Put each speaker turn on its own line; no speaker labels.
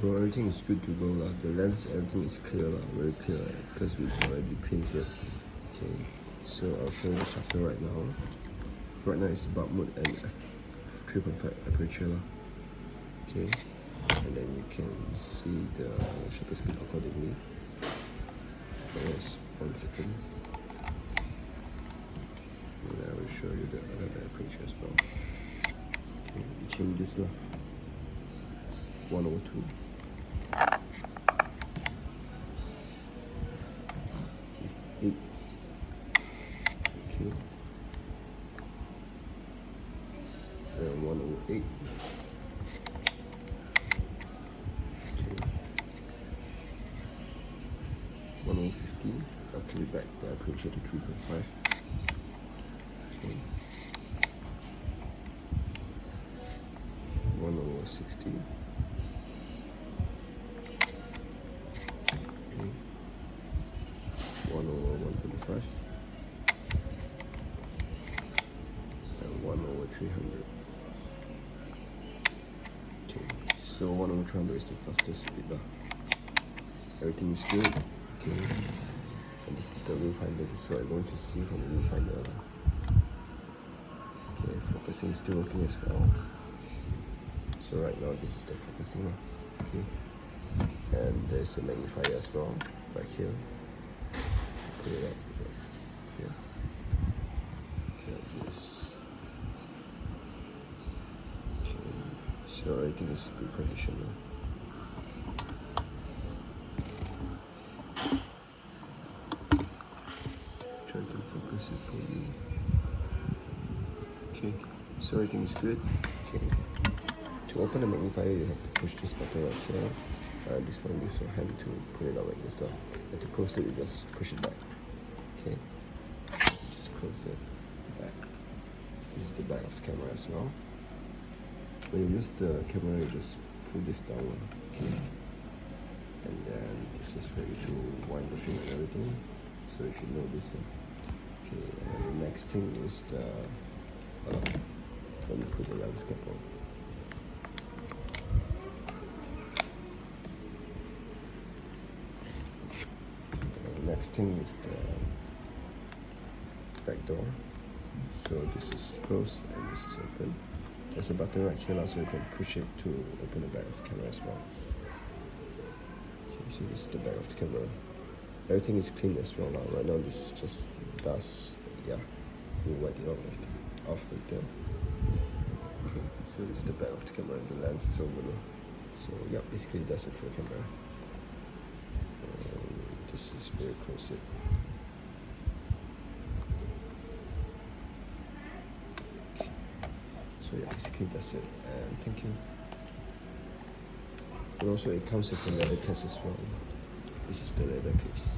bro, everything is good to go lah. The lens, everything is clear lah, very clear because we already cleaned it. Okay, so I'll show you the shutter right now. Right now it's bulb mode and f3.5 aperture lah. Okay, and then you can see the shutter speed accordingly. Yes, 1 second. And I will show you the other aperture as well. Okay, it changes now. 102. With 8. Okay. And 108. Okay. 1015. I'll put it back the aperture to 3.5. Okay. 1016. Okay. 125. And 1/300. Okay. So 1/300 is the fastest speed lah. Everything is good. Okay. And this is the viewfinder. This is what you're going to see from the viewfinder. Okay, focusing is still working as well. So right now this is the focusing. Okay. And there's a magnifier as well, right here. Put it up here. Okay, like this. Okay. So everything is in good condition now. Try to focus it for you. Okay, so everything is good. Okay. To open the magnifier, you have to push this button right here. This one use your hand to put it out like this. And to close it, you just push it back. Okay, just close it back. This is the back of the camera as well. When you use the camera, you just pull this down. Okay, and then this is ready to wind the film and everything. So you should know this thing. Okay, and the next thing is the let me put the lens cap on. Next thing is the back door. So this is closed and this is open. There's a button right here so you can push it to open the back of the camera as well. Okay, so this is the back of the camera. Everything is clean as well now. Right now this is just dust. Yeah, we'll wipe it off later. Okay, so this is the back of the camera and the lens is over now. So yeah, basically that's it for the camera. This is very close. Okay. So yeah, basically that's it. And thank you. And also it comes with a leather case as well. This is the leather case.